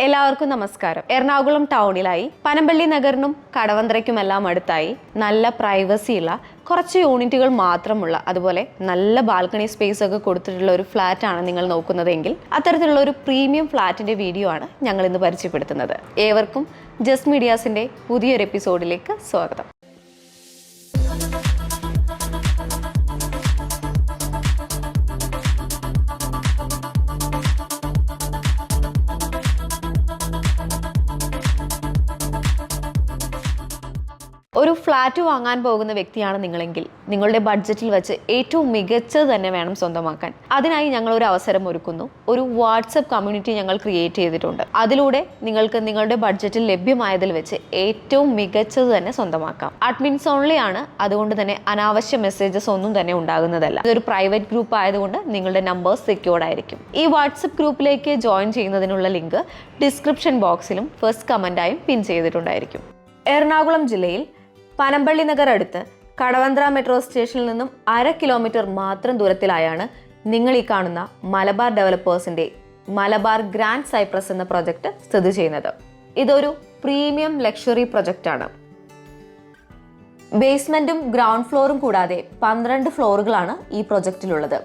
എല്ലാവർക്കും നമസ്കാരം. എറണാകുളം ടൗണിലായി പനമ്പള്ളി നഗറിനും കടവന്ത്രയ്ക്കുമെല്ലാം അടുത്തായി നല്ല പ്രൈവസിയുള്ള കുറച്ച് യൂണിറ്റുകൾ മാത്രമുള്ള അതുപോലെ നല്ല ബാൽക്കണി സ്പേസ് ഒക്കെ കൊടുത്തിട്ടുള്ള ഒരു ഫ്ലാറ്റ് ആണ് നിങ്ങൾ നോക്കുന്നതെങ്കിൽ അത്തരത്തിലുള്ള ഒരു പ്രീമിയം ഫ്ലാറ്റിന്റെ വീഡിയോ ആണ് ഞങ്ങൾ ഇന്ന് പരിചയപ്പെടുത്തുന്നത്. ഏവർക്കും ജസ്റ്റ് മീഡിയാസിന്റെ പുതിയൊരു എപ്പിസോഡിലേക്ക് സ്വാഗതം. ഒരു ഫ്ലാറ്റ് വാങ്ങാൻ പോകുന്ന വ്യക്തിയാണ് നിങ്ങളെങ്കിൽ നിങ്ങളുടെ ബഡ്ജറ്റിൽ വെച്ച് ഏറ്റവും മികച്ചത് തന്നെ വേണം സ്വന്തമാക്കാൻ. അതിനായി ഞങ്ങൾ ഒരു അവസരം ഒരുക്കുന്നു. ഒരു വാട്സപ്പ് കമ്മ്യൂണിറ്റി ഞങ്ങൾ ക്രിയേറ്റ് ചെയ്തിട്ടുണ്ട്. അതിലൂടെ നിങ്ങൾക്ക് നിങ്ങളുടെ ബഡ്ജറ്റിൽ ലഭ്യമായതിൽ വെച്ച് ഏറ്റവും മികച്ചത് തന്നെ സ്വന്തമാക്കാം. അഡ്മിൻസ് ഓൺലി ആണ്, അതുകൊണ്ട് തന്നെ അനാവശ്യ മെസ്സേജസ് ഒന്നും തന്നെ ഉണ്ടാകുന്നതല്ല. ഇതൊരു പ്രൈവറ്റ് ഗ്രൂപ്പ് ആയതുകൊണ്ട് നിങ്ങളുടെ നമ്പേഴ്സ് സെക്യൂർഡ് ആയിരിക്കും. ഈ വാട്സപ്പ് ഗ്രൂപ്പിലേക്ക് ജോയിൻ ചെയ്യുന്നതിനുള്ള ലിങ്ക് ഡിസ്ക്രിപ്ഷൻ ബോക്സിലും ഫസ്റ്റ് കമന്റായും പിൻ ചെയ്തിട്ടുണ്ടായിരിക്കും. എറണാകുളം ജില്ലയിൽ പനമ്പള്ളി നഗർ അടുത്ത് കടവന്ത്ര മെട്രോ സ്റ്റേഷനിൽ നിന്നും 1/2 കിലോമീറ്റർ മാത്രം ദൂരത്തിലായാണ് നിങ്ങൾ ഈ കാണുന്ന മലബാർ ഡെവലപ്പേഴ്സിന്റെ മലബാർ ഗ്രാൻഡ് സൈപ്രസ് എന്ന പ്രൊജക്ട് സ്ഥിതി ചെയ്യുന്നത്. ഇതൊരു പ്രീമിയം ലക്ഷറി പ്രൊജക്റ്റ് ആണ്. ബേസ്മെന്റും ഗ്രൗണ്ട് ഫ്ലോറും കൂടാതെ 12 ഫ്ലോറുകളാണ് ഈ പ്രൊജക്റ്റിലുള്ളത്.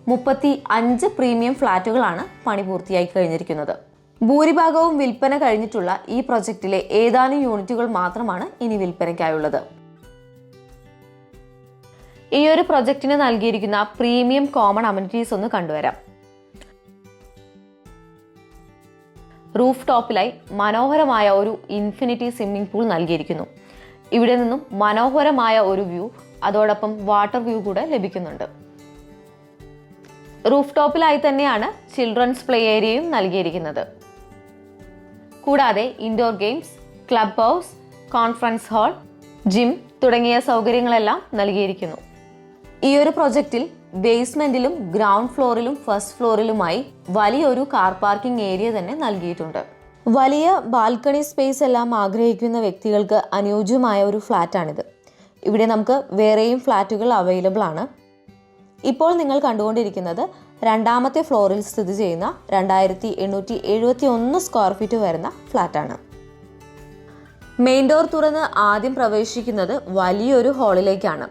35 പ്രീമിയം ഫ്ലാറ്റുകളാണ് പണി പൂർത്തിയായി കഴിഞ്ഞിരിക്കുന്നത്. ഭൂരിഭാഗവും വിൽപ്പന കഴിഞ്ഞിട്ടുള്ള ഈ പ്രൊജക്റ്റിലെ ഏതാനും യൂണിറ്റുകൾ മാത്രമാണ് ഇനി വിൽപ്പനയ്ക്കായുള്ളത്. ഈ ഒരു പ്രൊജക്റ്റിന് നൽകിയിരിക്കുന്ന പ്രീമിയം കോമൺ അമ്യൂണിറ്റീസ് ഒന്ന് കണ്ടുവരാം. റൂഫ് ടോപ്പിലായി മനോഹരമായ ഒരു ഇൻഫിനിറ്റി സ്വിമ്മിംഗ് പൂൾ നൽകിയിരിക്കുന്നു. ഇവിടെ നിന്നും മനോഹരമായ ഒരു വ്യൂ, അതോടൊപ്പം വാട്ടർ വ്യൂ കൂടെ ലഭിക്കുന്നുണ്ട്. റൂഫ് ടോപ്പിലായി തന്നെയാണ് ചിൽഡ്രൻസ് പ്ലേ ഏരിയയും നൽകിയിരിക്കുന്നത്. കൂടാതെ indoor games, club house, conference hall, gym തുടങ്ങിയ സൗകര്യങ്ങളെല്ലാം നൽകിയിരിക്കുന്നു. ഈ ഒരു പ്രൊജക്റ്റിൽ ബേസ്മെന്റിലും ഗ്രൗണ്ട് ഫ്ലോറിലും ഫസ്റ്റ് ഫ്ലോറിലുമായി വലിയൊരു കാർ പാർക്കിംഗ് ഏരിയ തന്നെ നൽകിയിട്ടുണ്ട്. വലിയ ബാൽക്കണി സ്പേസ് എല്ലാം ആഗ്രഹിക്കുന്ന വ്യക്തികൾക്ക് അനുയോജ്യമായ ഒരു ഫ്ലാറ്റാണിത്. ഇവിടെ നമുക്ക് വേറെയും ഫ്ലാറ്റുകൾ അവൈലബിൾ ആണ്. ഇപ്പോൾ നിങ്ങൾ കണ്ടുകൊണ്ടിരിക്കുന്നത് 2ാമത്തെ ഫ്ലോറിൽ സ്ഥിതി ചെയ്യുന്ന 2871 സ്ക്വയർ ഫീറ്റ് വരുന്ന ഫ്ലാറ്റാണ്. മെയിൻ ഡോർ തുറന്ന് ആദ്യം പ്രവേശിക്കുന്നത് വലിയൊരു ഹാളിലേക്കാണ്.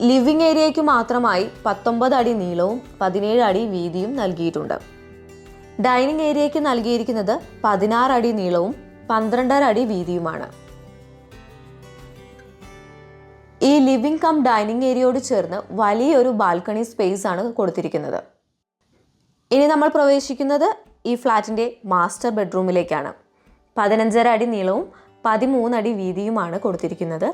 ലിവിംഗ് ഏരിയയ്ക്ക് മാത്രമായി 19 അടി നീളവും 17 അടി വീതിയും നൽകിയിട്ടുണ്ട്. ഡൈനിങ് ഏരിയയ്ക്ക് നൽകിയിരിക്കുന്നത് 16 അടി നീളവും 12.5 അടി വീതിയുമാണ്. ഈ ലിവിംഗ് കം ഡൈനിങ് ഏരിയയോട് ചേർന്ന് വലിയൊരു ബാൽക്കണി സ്പേസ് ആണ് കൊടുത്തിരിക്കുന്നത്. ഇനി നമ്മൾ പ്രവേശിക്കുന്നത് ഈ ഫ്ലാറ്റിന്റെ മാസ്റ്റർ ബെഡ്റൂമിലേക്കാണ്. 15.5 അടി നീളവും 13 അടി വീതിയുമാണ് കൊടുത്തിരിക്കുന്നത്.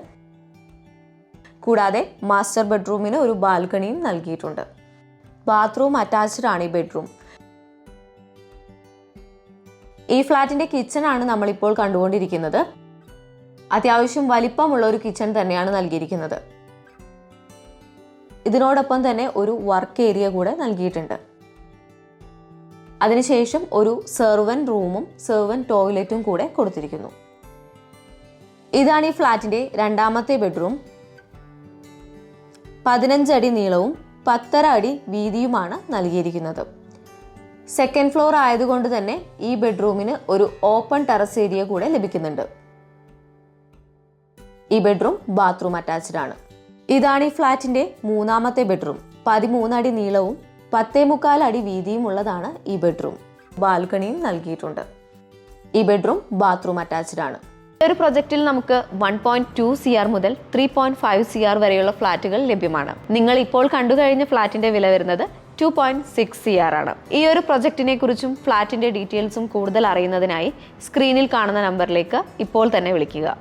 കൂടാതെ മാസ്റ്റർ ബെഡ്റൂമിന് ഒരു ബാൽക്കണിയും നൽകിയിട്ടുണ്ട്. ബാത്റൂം അറ്റാച്ച്ഡ് ആണ് ഈ ബെഡ്റൂം. ഈ ഫ്ലാറ്റിന്റെ കിച്ചൺ ആണ് നമ്മളിപ്പോൾ കണ്ടുകൊണ്ടിരിക്കുന്നത്. അത്യാവശ്യം വലിപ്പമുള്ള ഒരു കിച്ചൺ തന്നെയാണ് നൽകിയിരിക്കുന്നത്. ഇതിനോടൊപ്പം തന്നെ ഒരു വർക്ക് ഏരിയ കൂടെ നൽകിയിട്ടുണ്ട്. അതിനുശേഷം ഒരു സെർവന്റ് റൂമും സെർവന്റ് ടോയ്ലറ്റും കൂടെ കൊടുത്തിരിക്കുന്നു. ഇതാണ് ഈ ഫ്ലാറ്റിന്റെ 2ാമത്തെ ബെഡ്റൂം. 15 അടി നീളവും 10.5 അടി വീതിയുമാണ് നൽകിയിരിക്കുന്നത്. സെക്കൻഡ് ഫ്ലോർ ആയതുകൊണ്ട് തന്നെ ഈ ബെഡ്റൂമിന് ഒരു ഓപ്പൺ ടെറസ് ഏരിയ കൂടെ ലഭിക്കുന്നുണ്ട്. ഈ ബെഡ്റൂം ബാത്റൂം അറ്റാച്ച്ഡ് ആണ്. ഇതാണ് ഈ ഫ്ലാറ്റിന്റെ 3ാമത്തെ ബെഡ്റൂം. 13 അടി നീളവും 10.25 അടി വീതിയും ഉള്ളതാണ് ഈ ബെഡ്റൂം. ബാൽക്കണിയും നൽകിയിട്ടുണ്ട്. ഈ ബെഡ്റൂം ബാത്റൂം അറ്റാച്ച്ഡ് ആണ്. ഈ ഒരു പ്രൊജക്റ്റിൽ നമുക്ക് 1.2 CR മുതൽ 3.5 CR വരെയുള്ള ഫ്ലാറ്റുകൾ ലഭ്യമാണ്. നിങ്ങൾ ഇപ്പോൾ കണ്ടു കഴിഞ്ഞ ഫ്ലാറ്റിന്റെ വില വരുന്നത് 2.6 CR ആണ്. ഈ ഒരു പ്രൊജക്റ്റിനെ കുറിച്ചും ഫ്ലാറ്റിന്റെ ഡീറ്റെയിൽസും കൂടുതൽ അറിയുന്നതിനായി സ്ക്രീനിൽ കാണുന്ന നമ്പറിലേക്ക് ഇപ്പോൾ തന്നെ വിളിക്കുക.